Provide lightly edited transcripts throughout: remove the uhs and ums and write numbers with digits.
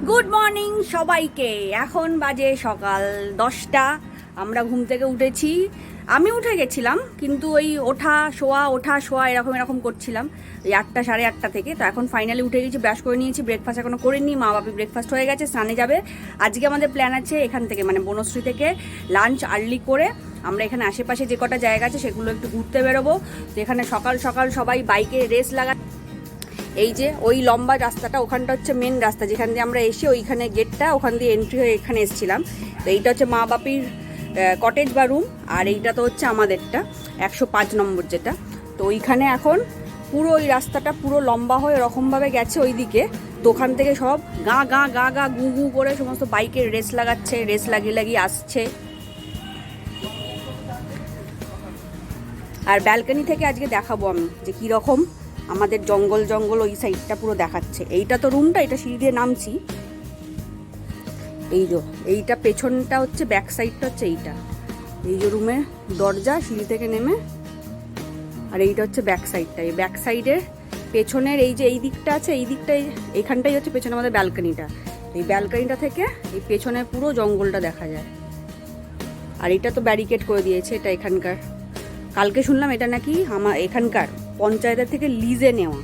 Good morning সবাইকে। এখন বাজে সকাল 10টা। আমরা ঘুম থেকে উঠেছি। আমি উঠে গেছিলাম, কিন্তু ওই ওঠা শোয়া এরকম করছিলাম ওই 8টা সাড়ে 8টা থেকে। তো এখন ফাইনালি উঠে গেছি, ব্রাশ করে নিয়েছি, ব্রেকফাস্ট এখনো করিনি। মা বাপি ব্রেকফাস্ট হয়ে গেছে, স্নানে যাবে। আজকে আমাদের প্ল্যান আছে এখান থেকে মানে বনশ্রী থেকে লাঞ্চ আর্লি করে আমরা এখানে আশেপাশে যে কটা জায়গা আছে সেগুলো একটু ঘুরতে বেরোবো। তো এখানে সকাল সকাল সবাই বাইকে রেস লাগা। এই যে ওই লম্বা রাস্তাটা, ওখানটা হচ্ছে মেন রাস্তা যেখান দিয়ে আমরা এসে ওইখানে গেটটা, ওখান দিয়ে এন্ট্রি হয়ে এখানে এসেছিলাম। তো এইটা হচ্ছে মা বাপির কটেজ বা রুম, আর এইটা তো হচ্ছে আমাদেরটা 105 নম্বর যেটা। তো ওইখানে এখন পুরো ওই রাস্তাটা পুরো লম্বা হয়ে এরকমভাবে গেছে ওই দিকে। তো ওখান থেকে সব গা গা গা গা গু গু করে সমস্ত বাইকের রেস লাগাচ্ছে, রেস লাগিয়ে লাগিয়ে আসছে। আর ব্যালকনি থেকে আজকে দেখাবো আমি যে কীরকম আমাদের জঙ্গল জঙ্গল ওই সাইডটা পুরো দেখাচ্ছে। এইটা তো রুমটা, এটা সিঁড়ি দিয়ে নামছি। এই যে এইটা পেছনটা হচ্ছে ব্যাক সাইডটা হচ্ছে এইটা, এই যে রুমের দরজা সিঁড়ি থেকে নেমে। আর এইটা হচ্ছে ব্যাক সাইডটা, এই ব্যাক সাইডের পেছনের এই যে এই দিকটা আছে, এই দিকটাই এইখানটাই হচ্ছে পেছনে আমাদের ব্যালকনিটা। এই ব্যালকনিটা থেকে এই পেছনের পুরো জঙ্গলটা দেখা যায়। আর এটা তো ব্যারিকেড করে দিয়েছে, এটা এখানকার। কালকে শুনলাম এটা নাকি আমার এখানকার পঞ্চায়েতের থেকে লিজে নেওয়া।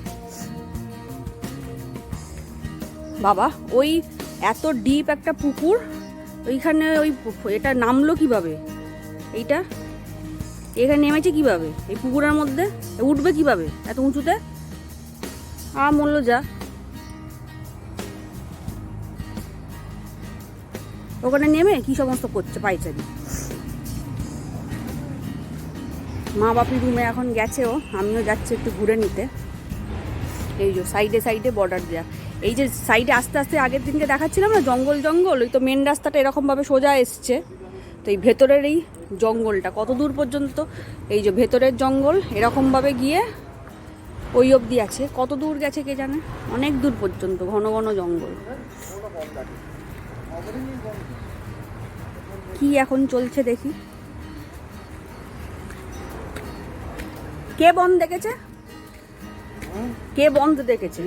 বাবা, ওই এত ডিপ একটা পুকুর, ওইখানে ওই এটা নামলো কিভাবে? এইটা এখানে নেমেছে কিভাবে এই পুকুরের মধ্যে? উঠবে কিভাবে এত উঁচুতে? মূল্য যা ওখানে নেমে কি সমস্ত করছে পাইচারি। মা বাপি রুমে এখন গেছেও, আমিও যাচ্ছি একটু ঘুরে নিতে। এই যে সাইডে সাইডে বর্ডার দেওয়া, এই যে সাইডে আস্তে আস্তে আগের দিনকে দেখাচ্ছিলাম না জঙ্গল জঙ্গল, ওই তো মেন রাস্তাটা এরকমভাবে সোজা এসছে। তো এই ভেতরের এই জঙ্গলটা কত দূর পর্যন্ত, এই যে ভেতরের জঙ্গল এরকমভাবে গিয়ে ওই অবধি আছে। কত দূর গেছে কে জানে, অনেক দূর পর্যন্ত ঘন ঘন জঙ্গল। কি এখন চলছে দেখি। কে বন্ধ দেখেছে? কে বন্ধ দেখেছে?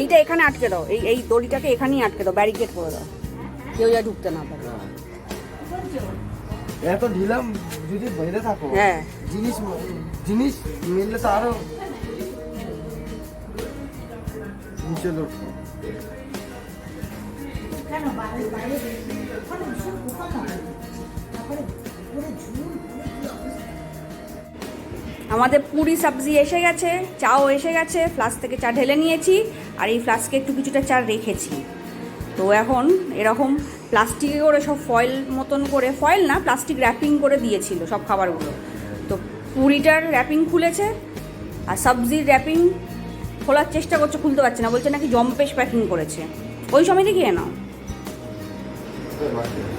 এইটা এখানে আটকে দাও, এই এই দড়িটাকে এখানেই আটকে দাও, ব্যারিকেড করে দাও, কেউ যা ঢুকতে না পারে। এত ঢিলাম যদি বাইরে থাকো, হ্যাঁ জিনিস জিনিস মিললে তো আরো নিচে লুটবো। আমাদের পুরি সবজি এসে গেছে, চাও এসে গেছে, ফ্লাস্ক থেকে চা ঢেলে নিয়েছি, আর এই ফ্লাস্কে একটু কিছুটা চা রেখেছি। তো এখন এরকম প্লাস্টিকে করে সব ফয়েল মতন করে, ফয়েল না প্লাস্টিক র্যাপিং করে দিয়েছিল সব খাবারগুলো। তো পুরিটার র্যাপিং খুলেছে, আর সবজির র্যাপিং খোলার চেষ্টা করছে, খুলতে পারছে না, বলছে নাকি জম্পেশ প্যাকিং করেছে। ওই সময়তে খেয়ে নাও,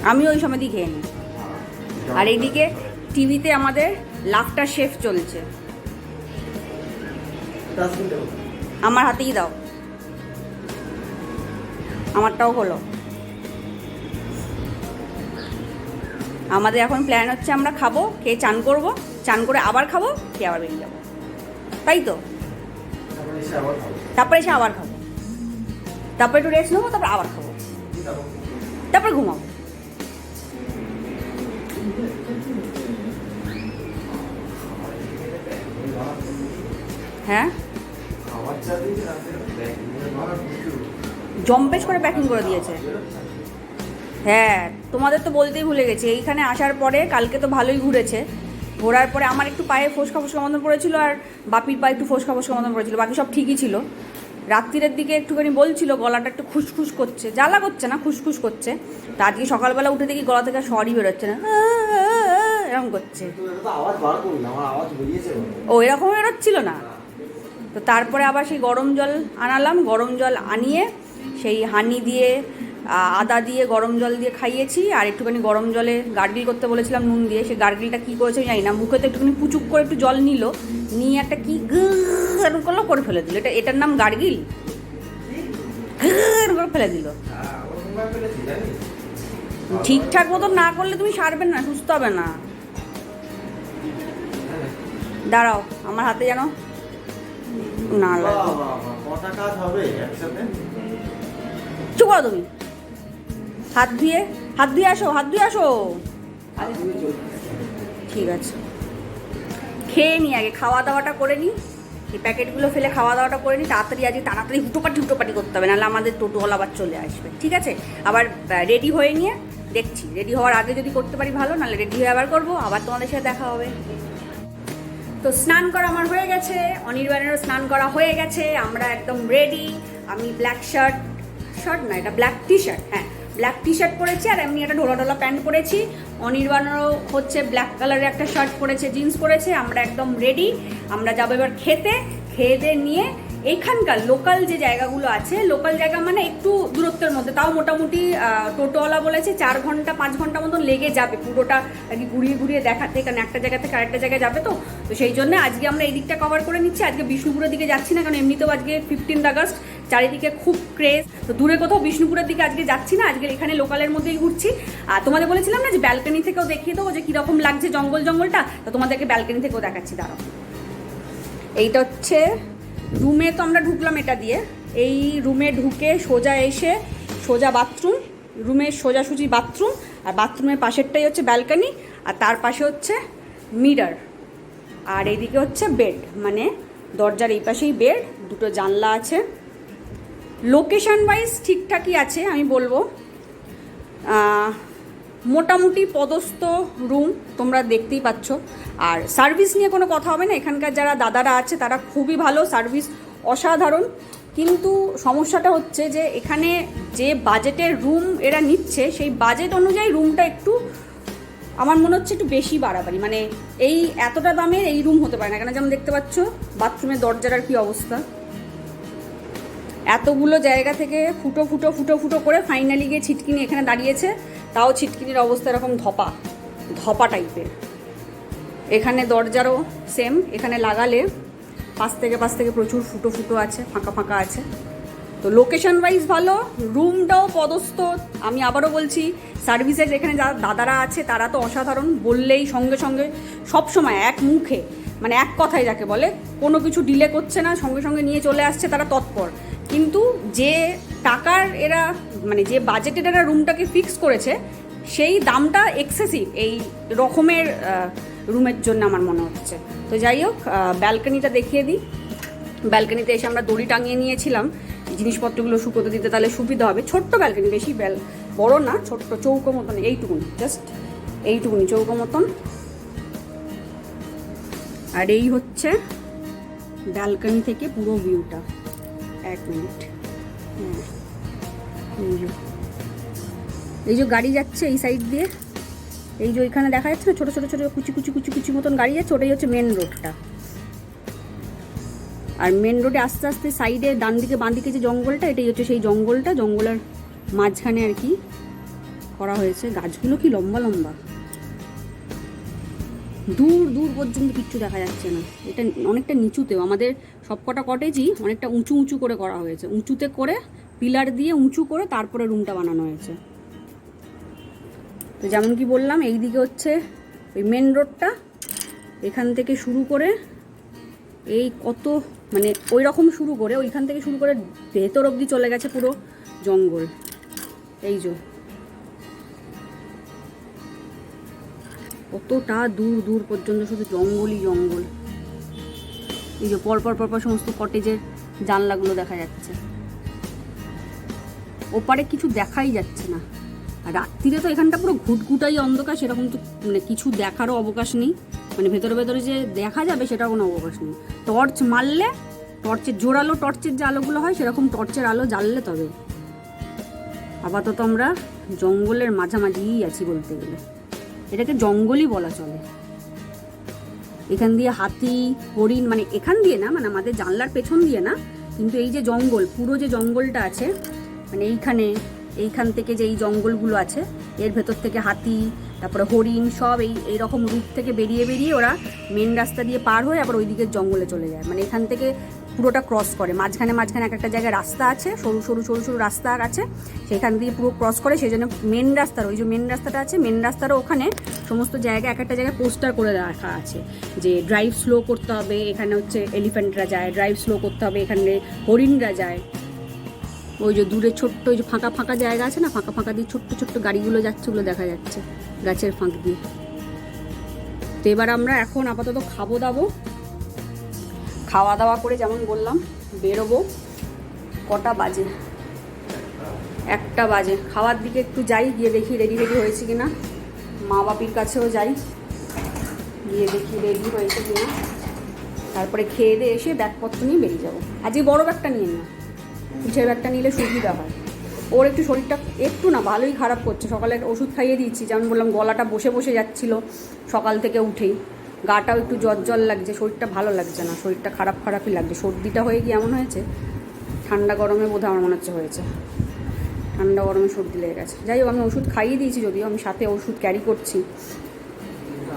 আমি ওই সময়তেই খেয়ে নিই। আর এইদিকে টিভিতে আমাদের লাফটার শেফ চলছে, আমার হাতেই দাও, আমারটাও হলো। আমাদের এখন প্ল্যান হচ্ছে আমরা খাবো, খেয়ে চান করবো, চান করে আবার খাবো, খেয়ে আবার বেরিয়ে যাবো, তাই তো? তারপরে এসে আবার খাবো, তারপরে একটু রেস্ট নেবো, তারপর আবার খাবো, তারপরে ঘুমাবো। হ্যাঁ, জম্পেশ করে প্যাকিং করে দিয়েছে। হ্যাঁ, তোমাদের তো বলতেই ভুলে গেছি, এইখানে আসার পরে কালকে তো ভালোই ঘুরেছে। ঘোরার পরে আমার একটু পায়ে ফোসকা ফোসকা মতন পড়েছিল, আর বাপির পায়ে একটু ফোসকা ফোসকা মতন পড়েছিল, বাকি সব ঠিকই ছিল। রাত্রিরের দিকে একটুখানি বলছিল গলাটা একটু খুসখুস করছে, জ্বালা করছে না, খুসখুস করছে। তা আজকে সকালবেলা উঠে দেখি গলা থেকে সরই বেরোচ্ছে না, এরকম করছে। ও এরকম বেরোচ্ছিল না। তো তারপরে আবার সেই গরম জল আনালাম, গরম জল আনিয়ে সেই হানি দিয়ে আদা দিয়ে গরম জল দিয়ে খাইয়েছি। আর একটুখানি গরম জলে গার্গিল করতে বলেছিলাম নুন দিয়ে, সেই গার্গিলটা কী করেছে জানি না, মুখে তো একটুখানি পুচুক করে একটু জল নিল, নিয়ে একটা কী এরকম করলো, করে ফেলে দিল। এটার নাম গার্গিল, করে ফেলে দিল। ঠিকঠাক মতো না করলে তুমি সারবে না, সুস্থ হবে না। দাঁড়াও, আমার হাতে যেন না লাগে। কটা কাজ হবে একসাথে? করো তুমি? হাত ধুয়ে আসো, হাত ধুয়ে আসো। ঠিক আছে, খেয়ে নি, আগে খাওয়া দাওয়াটা করে নিই। এই প্যাকেটগুলো ফেলে খাওয়া দাওয়াটা করে নিই তাড়াতাড়ি। আজকে তাড়াতাড়ি হুটোপাটি করতে হবে, নাহলে আমাদের টোটোওয়ালা আবার চলে আসবে। ঠিক আছে, আবার রেডি হয়ে নিয়ে দেখছি, রেডি হওয়ার আগে যদি করতে পারি ভালো, নাহলে রেডি হয়ে আবার করবো, আবার তোমাদের সাথে দেখা হবে। তো স্নান করা আমার হয়ে গেছে, অনির্বাণেরও স্নান করা হয়ে গেছে, আমরা একদম রেডি। আমি ব্ল্যাক শার্ট না, এটা ব্ল্যাক টি শার্ট, হ্যাঁ ব্ল্যাক টি শার্ট পরেছি, আর এমনি একটা ঢোলা প্যান্ট পরেছি। অনির্বাণেরও হচ্ছে ব্ল্যাক কালারের একটা শার্ট পরেছে, জিন্স পরেছে। আমরা একদম রেডি, আমরা যাবো এবার খেয়ে দিয়ে নিয়ে এইখানকার লোকাল যে জায়গাগুলো আছে, লোকাল জায়গা মানে একটু দূরত্বের মধ্যে, তাও মোটামুটি টোটোওয়ালা বলেছে 4 ঘন্টা 5 ঘন্টা মতন লেগে যাবে পুরোটা আর কি ঘুরিয়ে দেখাতে, কারণ একটা জায়গা থেকে আরেকটা জায়গায় যাবে। তো সেই জন্য আজকে আমরা এই দিকটা কভার করে নিচ্ছি। আজকে বিষ্ণুপুরের দিকে যাচ্ছি না, কারণ এমনিতেও আজকে 15 আগস্ট, চারিদিকে খুব ক্রেজ। তো দূরে কোথাও বিষ্ণুপুরের দিকে আজকে যাচ্ছি না, আজকে এখানে লোকালের মধ্যেই ঘুরছি। আর তোমাদের বলেছিলাম না যে ব্যালকনি থেকেও দেখিয়ে দেবো যে কীরকম লাগছে জঙ্গলটা, তো তোমাদেরকে ব্যালকনি থেকেও দেখাচ্ছি। দাঁড়াও, এইটা হচ্ছে রুমে। তো আমরা ঢুকলাম এটা দিয়ে, এই রুমে ঢুকে সোজা এসে সোজা বাথরুম, রুমের সোজাসুজি বাথরুম, আর বাথরুমের পাশেরটাই হচ্ছে ব্যালকনি, আর তার পাশে হচ্ছে মিরর, আর এইদিকে হচ্ছে বেড, মানে দরজার এই পাশেই বেড, দুটো জানলা আছে। লোকেশন ওয়াইজ ঠিকঠাকই আছে আমি বলবো, মোটামুটি পদস্থ রুম, তোমরা দেখতেই পাচ্ছ। আর সার্ভিস নিয়ে কোনো কথা হবে না, এখানকার যারা দাদারা আছে তারা খুবই ভালো, সার্ভিস অসাধারণ। কিন্তু সমস্যাটা হচ্ছে যে এখানে যে বাজেটের রুম এরা নিচ্ছে, সেই বাজেট অনুযায়ী রুমটা একটু আমার মনে হচ্ছে একটু বেশি বাড়াবাড়ি, মানে এই এতটা দামের এই রুম হতে পারে না। কেন, যেমন দেখতে পাচ্ছ বাথরুমের দরজার কি অবস্থা, এতগুলো জায়গা থেকে ফুটো করে ফাইনালি গিয়ে ছিটকিনি এখানে দাঁড়িয়েছে, তাও ছিটকিনির অবস্থা এরকম ধপা টাইপের। এখানে দরজারও সেম, এখানে লাগালে পাশ থেকে প্রচুর ফুটো আছে, ফাঁকা আছে। তো লোকেশন ওয়াইজ ভালো, রুমটাও পদস্থ। আমি আবারও বলছি, সার্ভিসের এখানে যারা দাদারা আছে তারা তো অসাধারণ, বললেই সঙ্গে সবসময় এক মুখে, মানে এক কথায় যাকে বলে, কোনো কিছু ডিলে করছে না, সঙ্গে নিয়ে চলে আসছে, তারা তৎপর। কিন্তু যে টাকার এরা, মানে যে বাজেটের এরা রুমটাকে ফিক্স করেছে, সেই দামটা এক্সেসিভ এই রকমের রুমের জন্য আমার মনে হচ্ছে। তো যাই হোক, ব্যালকনিটা দেখিয়ে দিই। ব্যালকনিতে এসে আমরা দড়ি টাঙিয়ে নিয়েছিলাম জিনিসপত্রগুলো শুকোতে দিতে, তাহলে সুবিধা হবে। ছোট্ট ব্যালকনি, বেশি বড় না, ছোট্ট চৌকো মতন, এইটুকুনি চৌকো মতন। আর এই হচ্ছে ব্যালকনি থেকে পুরো ভিউটা। 1 মিনিট, হ্যাঁ এই যে গাড়ি যাচ্ছে এই সাইড দিয়ে, এই যে ওইখানে দেখা যাচ্ছে না ছোটো কুচি মতন গাড়ি যাচ্ছে, ওটাই হচ্ছে মেন রোডটা। আর মেন রোডে আস্তে আস্তে সাইডে ডান দিকে বাঁ দিকে যে জঙ্গলটা, এটাই হচ্ছে সেই জঙ্গলটা। জঙ্গলের মাঝখানে আর কি করা হয়েছে, গাছগুলো কি লম্বা দূর পর্যন্ত কিচ্ছু দেখা যাচ্ছে না। এটা অনেকটা নিচুতেও, আমাদের সবকটা কটেজই অনেকটা উঁচু করে করা হয়েছে, উঁচুতে করে পিলার দিয়ে উঁচু করে তারপরে রুমটা বানানো হয়েছে। তো যেমন কি বললাম, এই দিকে হচ্ছে ওই মেন রোডটা, এখান থেকে শুরু করে এই কত, মানে ওই রকম শুরু করে ওইখান থেকে শুরু করে ভেতর অবধি চলে গেছে পুরো জঙ্গল। এই যে কতটা দূর পর্যন্ত শুধু জঙ্গল। এই যে পরপর সমস্ত কটেজের জানলাগুলো দেখা যাচ্ছে, ওপারে কিছু দেখাই যাচ্ছে না। আর রাত্রিরে তো এখানটা পুরো ঘুটঘুটাই অন্ধকার, সেরকম তো মানে কিছু দেখারও অবকাশ নেই, মানে ভেতরে যে দেখা যাবে সেটার কোনো অবকাশ নেই। টর্চ মারলে, টর্চের জোরালো টর্চের যে আলোগুলো হয় সেরকম টর্চের আলো জ্বাললে তবে। আপাতত আমরা জঙ্গলের মাঝামাঝিই আছি বলতে গেলে, এটাকে জঙ্গলই বলা চলে। এখান দিয়ে হাতি, হরিণ, মানে এখান দিয়ে না, মানে আমাদের জানলার পেছন দিয়ে না, কিন্তু এই যে জঙ্গল, পুরো যে জঙ্গলটা আছে, মানে এইখান থেকে যে এই জঙ্গলগুলো আছে, এর ভেতর থেকে হাতি, তারপরে হরিণ সব এই রকম রুট থেকে বেরিয়ে ওরা মেন রাস্তা দিয়ে পার হয়ে আবার ওই দিকের জঙ্গলে চলে যায়। মানে এখান থেকে পুরোটা ক্রস করে, মাঝখানে এক একটা জায়গায় রাস্তা আছে, সরু রাস্তা আছে, সেখান দিয়ে পুরো ক্রস করে। সেই জন্য মেন রাস্তার, ওই যে মেন রাস্তাটা আছে, মেন রাস্তারও ওখানে সমস্ত জায়গায় এক একটা জায়গায় পোস্টার করে রাখা আছে যে ড্রাইভ স্লো করতে হবে, এখানে হচ্ছে এলিফ্যান্টরা যায়, ড্রাইভ স্লো করতে হবে, এখানে হরিণরা যায়। ওই যে দূরে ছোট্ট ওই যে ফাঁকা ফাঁকা জায়গা আছে না, ফাঁকা ফাঁকা দিয়ে ছোট্ট ছোট্ট গাড়িগুলো যাচ্ছে, ওগুলো দেখা যাচ্ছে গাছের ফাঁক দিয়ে। তো এবার আমরা এখন আপাতত খাবো দাবো, খাওয়া দাওয়া করে যেমন বললাম বেরোবো। কটা বাজে? 1টা বাজে। খাওয়ার দিকে একটু যাই, গিয়ে দেখি রেডি হয়েছে কিনা। মা বাপির কাছেও যাই, গিয়ে দেখি রেডি হয়েছে কিনা। তারপরে খেয়ে দিয়ে এসে ব্যাগপত্র নিয়ে বেরিয়ে যাবো। আজকে বড় ব্যাগটা নিয়ে না, পিঠের ব্যাগটা নিলে সুবিধা হয়। ওর একটু শরীরটা একটু না ভালোই খারাপ করছে। সকালে ওষুধ খাইয়ে দিয়েছি, যেমন বললাম গলাটা বসে বসে যাচ্ছিল সকাল থেকে উঠেই। গাটাও একটু জ্বর লাগছে, শরীরটা ভালো লাগছে না, শরীরটা খারাপই লাগছে। সর্দিটা হয়ে গিয়ে এমন হয়েছে, ঠান্ডা গরমে বোধহয় আমার মনে হয়েছে ঠান্ডা গরমে সর্দি লেগে গেছে। যাই হোক, আমি ওষুধ খাইয়ে দিয়েছি, যদিও আমি সাথে ওষুধ ক্যারি করছি।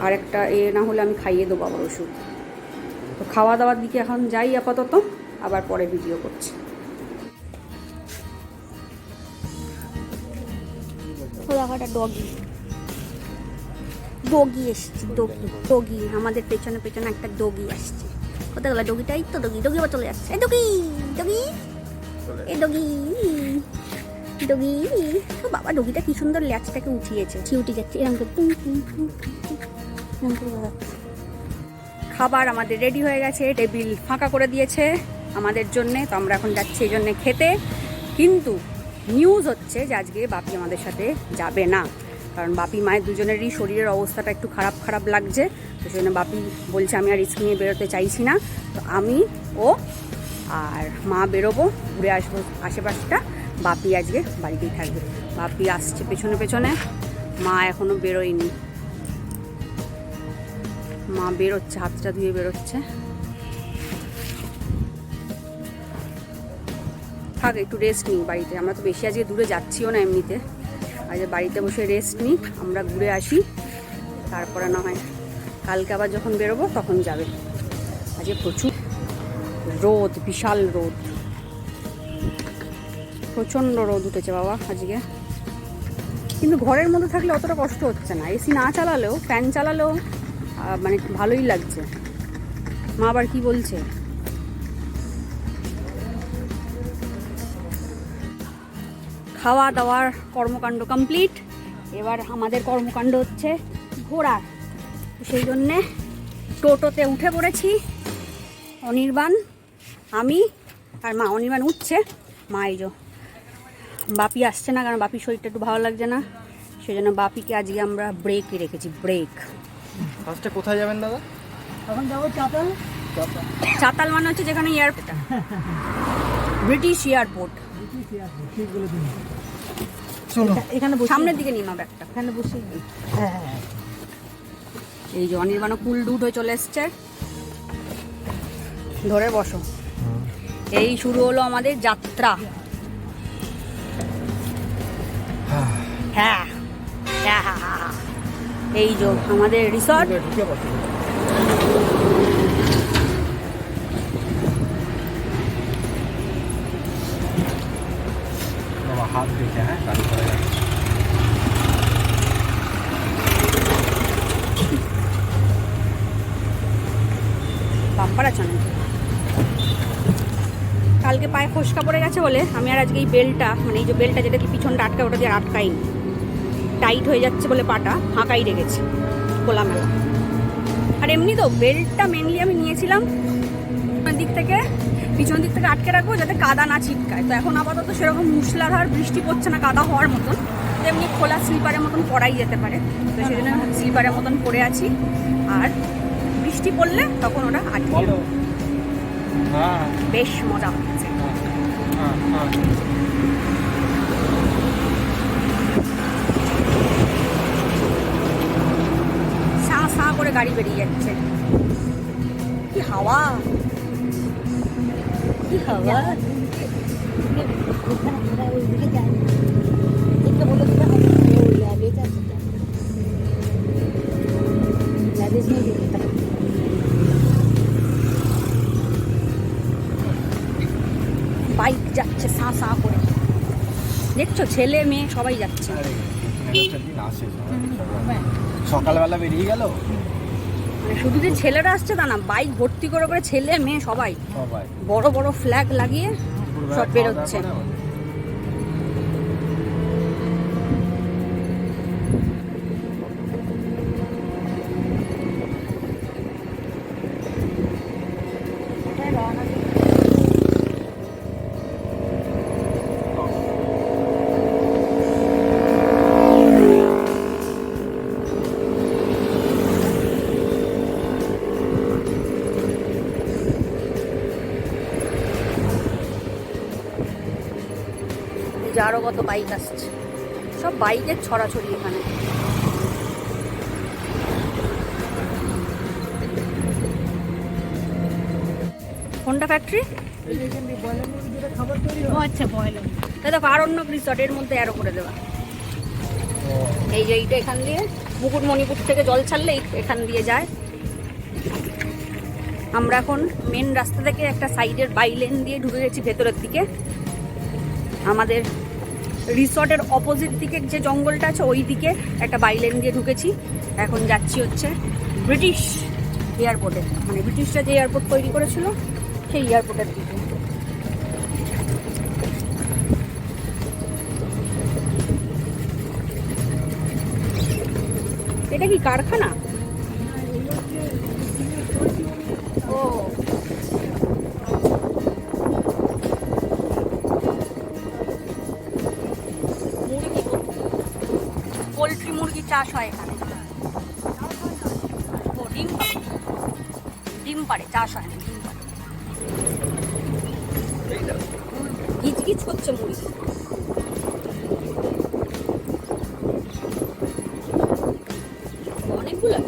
আর একটা না হলে আমি খাইয়ে দেবো আবার ওষুধ। তো খাওয়া দাওয়ার দিকে এখন যাই আপাতত, আবার পরে ভিডিও করছি। ডগি এসছে, ডগি আমাদের পেছনে একটা ডগি আসছে। কোথায় গেল ডগিটা? এই তো ডগি আবার চলে যাচ্ছে। ডগি ও বাবা, ডগিটা কি সুন্দর ল্যাচটাকে উঠিয়েছে, উঠে যাচ্ছে এরকম করে। খাবার আমাদের রেডি হয়ে গেছে, টেবিল ফাঁকা করে দিয়েছে আমাদের জন্যে। তো আমরা এখন যাচ্ছি এই জন্যে খেতে। কিন্তু নিউজ হচ্ছে যে আজকে বাপি আমাদের সাথে যাবে না, কারণ বাপি মায়ের দুজনেরই শরীরের অবস্থাটা একটু খারাপ লাগছে। তো সেই জন্য বাপি বলছে আমি আর রিস্ক নিয়ে বেরোতে চাইছি না। তো আমি ও আর মা বেরোবো, ঘুরে আসবো আশেপাশটা। বাপি আজকে বাড়িতেই থাকবে। বাপি আসছে পেছনে, মা এখনো বেরোয়নি। মা বেরোচ্ছে, হাতটা ধুয়ে বেরোচ্ছে। থাক, একটু রেস্ট নিই বাড়িতে। আমরা তো বেশি আজকে দূরে যাচ্ছিও না এমনিতে। আজ বাড়িতে বসে রেস্ট নিই, আমরা ঘুরে আসি, তারপরে না হয় কালকে আবার যখন বেরোবো তখন যাবে। আজকে প্রচুর রোদ, বিশাল রোদ, প্রচণ্ড রোদ উঠেছে বাবা আজকে। কিন্তু ঘরের মধ্যে থাকলে অতটা কষ্ট হচ্ছে না, এসি না চালালেও, ফ্যান চালালেও মানে ভালোই লাগছে। মা আবার কি বলছে? খাওয়া দাওয়ার কর্মকাণ্ড কমপ্লিট। এবার আমাদের কর্মকাণ্ড হচ্ছে ঘোরার। সেই জন্যে টোটোতে উঠে পড়েছি, অনির্বাণ, আমি আর মা। অনির্বাণ উঠছে, মা এই যে। বাপি আসছে না, কারণ বাপির শরীরটা একটু ভালো লাগছে না, সেই জন্য বাপিকে আজকে আমরা ব্রেকে রেখেছি। ব্রেক। ফার্স্টে কোথায় যাবেন দাদা? এখন যাবো চাতাল। চাতাল মানে হচ্ছে যেখানে এয়ারপোর্ট, ব্রিটিশ এয়ারপোর্ট। চলো এখানে সামনের দিকে নিয়ে মা ব্যাগটা। এখানে বসে। হ্যাঁ, এই যে অনির্বাণ কুল ডুট হয়ে চলে এসছে। ধরে বসো। এই শুরু হলো আমাদের যাত্রা। হ্যাঁ, এই যে আমাদের রিসর্ট। ঢুকে বসো। বাবা হাত দেখে, হ্যাঁ গাড়ি চলে যাচ্ছে। বাম্পার আছে না, কালকে পায়ে ফসকা পড়ে গেছে বলে আমি আর আজকে এই বেল্টটা, মানে এই যে বেল্টটা যেটা দিয়ে পিছনটা আটকায়, ওটা দিয়ে আটকাইনি। টাইট হয়ে যাচ্ছে বলে পাটা ফাঁকাই রেখেছি খোলামেলা। আর এমনি তো বেল্টটা মেনলি আমি নিয়েছিলাম পিছন দিক থেকে আটকে রাখবো, যাতে কাদা না ছিটকায়। তো এখন আপাতত সেরকম মুশলাধার বৃষ্টি পড়ছে না কাদা হওয়ার মতন, তেমনি খোলা স্লিপারের মতন পরাই যেতে পারে। তো সেই জন্য স্লিপারের মতন পরে আছি, আর বৃষ্টি পড়লে তখন ওটা আটকে যাবে। বেশ মজা হচ্ছে। সা করে গাড়ি বেরিয়ে যাচ্ছে। কি হাওয়া, কি হাওয়া। বাইক যাচ্ছে সা করে, দেখছো ছেলে মেয়ে সবাই যাচ্ছে। সকালবেলা বেরিয়ে গেল, মানে শুধু যে ছেলেরা আসছে তা না, বাইক ভর্তি করে ছেলে মেয়ে সবাই বড় বড় ফ্ল্যাগ লাগিয়ে সব বেরোচ্ছে। এই যে আরো কত বাইক আসছে, সব বাইকের ছড়াছড়ি এখানে। কোনটা ফ্যাক্টরি? খাবার তৈরি হয়। ও আচ্ছা, বয়লার। তাই দেখো আরণ্যক রিসর্টের মধ্যে অ্যারো করে দেওয়া। এই যে এইটা এখান দিয়ে মুকুটমণিপুর থেকে জল ছাড়লে এখান দিয়ে যায়। আমরা এখন মেন রাস্তা থেকে একটা সাইডের বাইলেন দিয়ে ঢুকে গেছি ভেতরের দিকে। আমাদের রিসর্টের অপোজিট দিকে যে জঙ্গলটা আছে ওই দিকে একটা বাইলেন দিয়ে ঢুকেছি। এখন যাচ্ছি হচ্ছে ব্রিটিশ এয়ারপোর্টে, মানে ব্রিটিশরা যে এয়ারপোর্ট তৈরি করেছিল সেই এয়ারপোর্টের দিকে। এটা কি কারখানা? ও মুরগি, পোলট্রি মুরগি চাষ হয় এখানে। ও ডিম পাড়ে, চাষ হয় না, ডিম পাড়ে। গিজগিজ করছে মুরগি। অনেকগুলো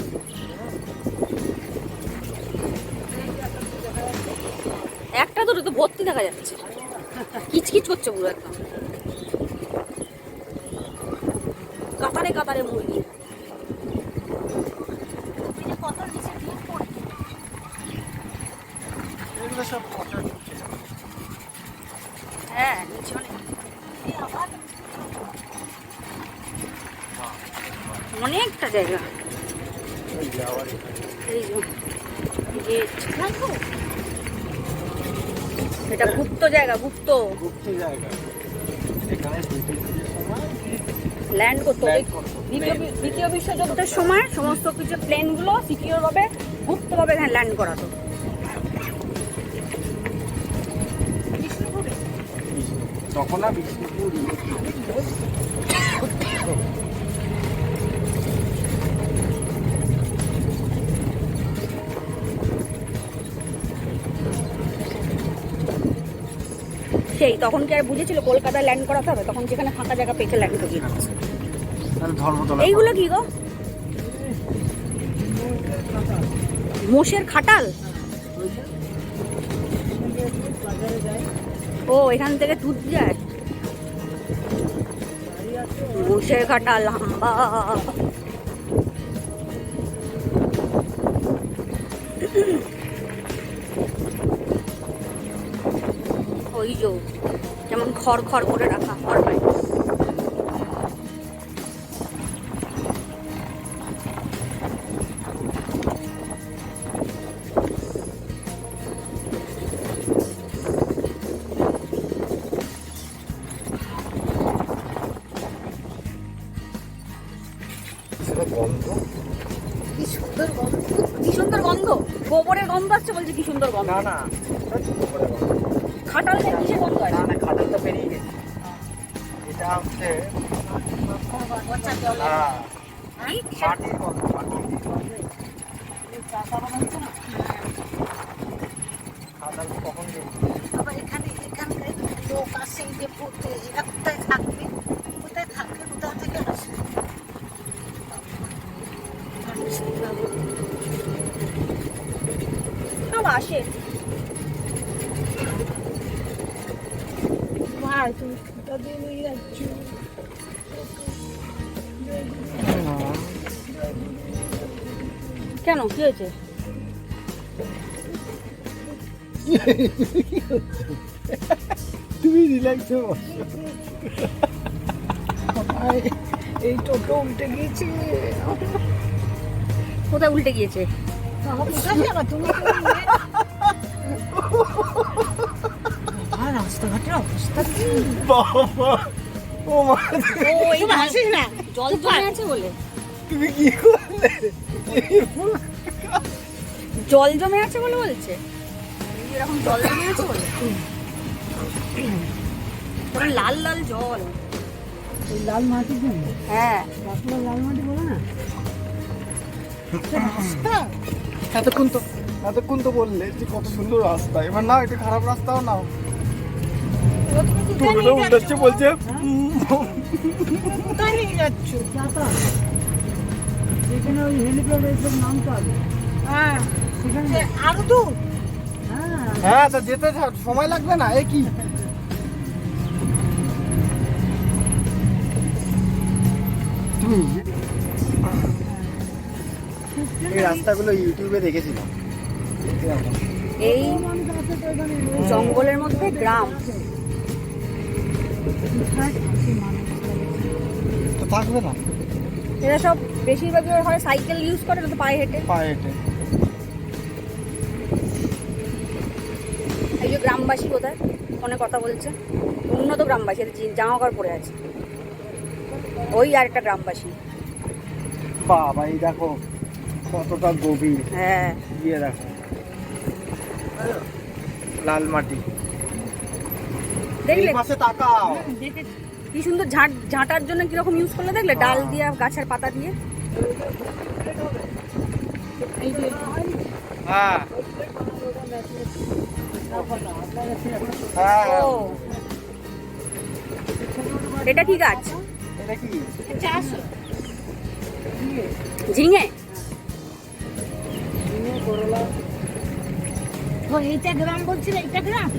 একটা দুটো তো ভর্তি দেখা যাচ্ছে, কিচকিচ করছে পুরো একদম। কাতারে কাতারে মুরগি। এগুলো সব হ্যাঁ নিচে অনেকটা জায়গা। এই যে গেট, এটা গুপ্ত জায়গা, গুপ্ত জায়গা। এখানে ল্যান্ড করতো। Land করতো। দ্বিতীয় বিশ্বযুদ্ধের সময় সমস্ত কিছু প্লেনগুলো সিকিউর ভাবে গুপ্তভাবে এখানে ল্যান্ড করাতো। তখন না বিষ্ণুপুর সেই তখন কি আর বুঝেছিল কলকাতায় ল্যান্ড করাতে হবে? তখন যেখানে ফাঁকা জায়গা পেতে ল্যান্ড করিয়ে দিচ্ছে। ধর্মতলা। এইগুলো কি গো? মোষের খাটাল? ও এখান থেকে দুধ যায়। মোষের খাটাল লম্বা। ওই যে যেমন খড় খড় করে রাখা খড় পায়। গন্ধ কি সুন্দর গন্ধ, কি সুন্দর গন্ধ, গোবরের গন্ধ আসছে বলছে, কি সুন্দর গন্ধ। না না খাটাল কিসের গন্ধ না আছে? না খাটাল তো বেরিয়ে গেছে। এটা হচ্ছে মাটির গন্ধ, খাটাল কখন আবার এখানে লোক আসে যে পড়তে, এরা কোথায় থাকবে, কোথায় থাকবে, কোথা থেকে আসবে। সব আসে। ভাই তুমি কোথা দিয়ে নিয়ে যাচ্ছ? কেন কি হয়েছে? তুমি রিল্যাক্সে বসো। এই টোটো উল্টে গিয়েছে। কোথায় উল্টে গিয়েছে? তুমি রাস্তাঘাটের অবস্থা কি? বাবা ও মা, ও এই হাসিস না, জল জমে আছে বলে। তুমি কি করলে? জল জমে আছে বলে বলছে, এরকম জল জমে আছে বলে। পুরো লাল লাল জল। এই লাল মাটির জন্য হ্যাঁ বাঁকুড়া লাল মাটি বলে না রাস্তা। এতক্ষণ তো বললে যে কত সুন্দর রাস্তা, এবার না একটা খারাপ রাস্তাও নাও। টুপিটা উল্টাচ্ছে বলছে কোথায় নিয়ে যাচ্ছ? এখানে ওই হেলিপ্যাড এসব নামতে হবে। হ্যাঁ সেখানে সে আরো দূর। হ্যাঁ হ্যাঁ তা যেতে সময় লাগবে না এ কি তুমি এই রাস্তাগুলো ইউটিউবে দেখেছিলাম এই মানুষ আছে তো এখানে জঙ্গলের মধ্যে গ্রাম। তো থাকবে না এরা সব বেশিরভাগই হয় সাইকেল ইউজ করে, না তো পায়ে হেঁটে। পায়ে হেঁটে এই যে গ্রামবাসী কোথায় ফোনে কথা বলছে, উন্নত গ্রামবাসী, এদের জামা কাপড় পরে আছে। ওই আর একটা গ্রামবাসী। বাবা এই দেখো কতটা গভীর হ্যাঁ, গিয়ে দেখো লাল মাটি দেখলে এই পাশে তাকাও কি সুন্দর ঝাঁটার জন্য কিরকম ইউজ করলে, দেখলে ডাল দিয়ে গাছের পাতা দিয়ে। হ্যাঁ হ্যাঁ ও এটা কি গাছ? এটা কি চাষ ঝিঙে। ও এইটা গ্রাম বলছিল, এইটা গ্রাম।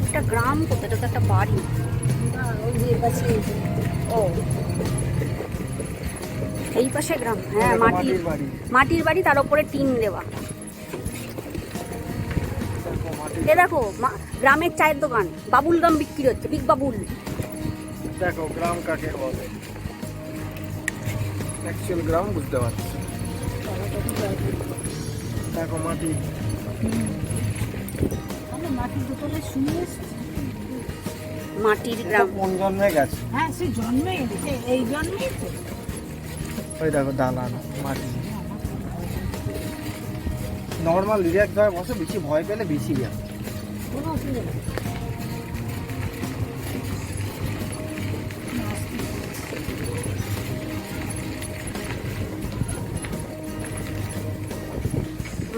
একটা গ্রাম কোথায়, এটা তো একটা বাড়ি। ওই যে পাশে ও এই পাশে গ্রাম। হ্যাঁ, এটা মাটির মাটির বাড়ি মাটির বাড়ি, তার উপরে টিন দেওয়া। দেখো মাটির এ দেখো গ্রামের চায়ের দোকান, বাবুল গাম বিক্রি হচ্ছে, বিগ বাবুল। দেখো গ্রাম কাকে বলে অ্যাকচুয়াল গ্রাম বুঝতে পারছি দেখো মাটি আমি মাটির দোকানে শুনে এসেছি। মাটির এটা গ্রাম। কোন জন্মে গেছে হ্যাঁ সে জন্মে এসেছে, এই জন্মেই তো। ওই দেখো দালান মাটি নর্মাল রিল্যাক্স ভাবে বসে, বেশি ভয় পেলে বেশি যায় কোনো অসুবিধা নেই।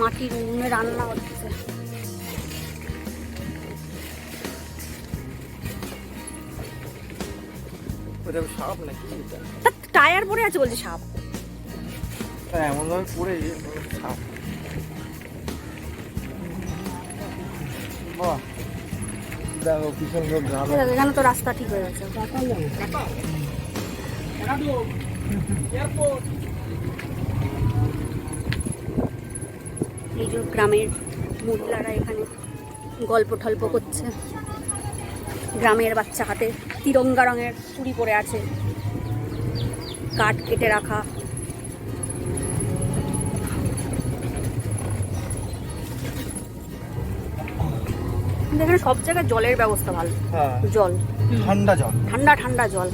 মাটির উনুনে রান্না হচ্ছে। ওই দেখো সাপ নাকি এটা তা টায়ার পরে আছে বলছে সাপ। এমন ভাবে পড়ে সাপ বাহ দেখো কি সুন্দর গ্রাম এখানে তো রাস্তা ঠিক হয়ে গেছে। এই যে গ্রামের মহিলারা এখানে গল্প টল্প করছে। গ্রামের বাচ্চা হাতে তিরঙ্গা রঙের চুড়ি পরে আছে, কাঠ কেটে রাখা। কিন্তু এখানে সব জায়গায় জলের ব্যবস্থা ভালো। হ্যাঁ জল ঠান্ডা জল ঠান্ডা ঠান্ডা জল।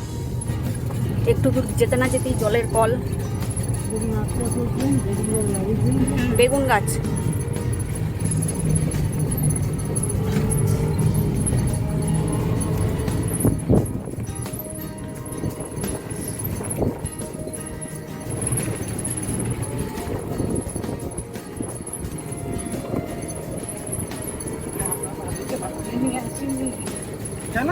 একটু দূর যেতে না যেতেই জলের কল। বেগুন গাছ। কেন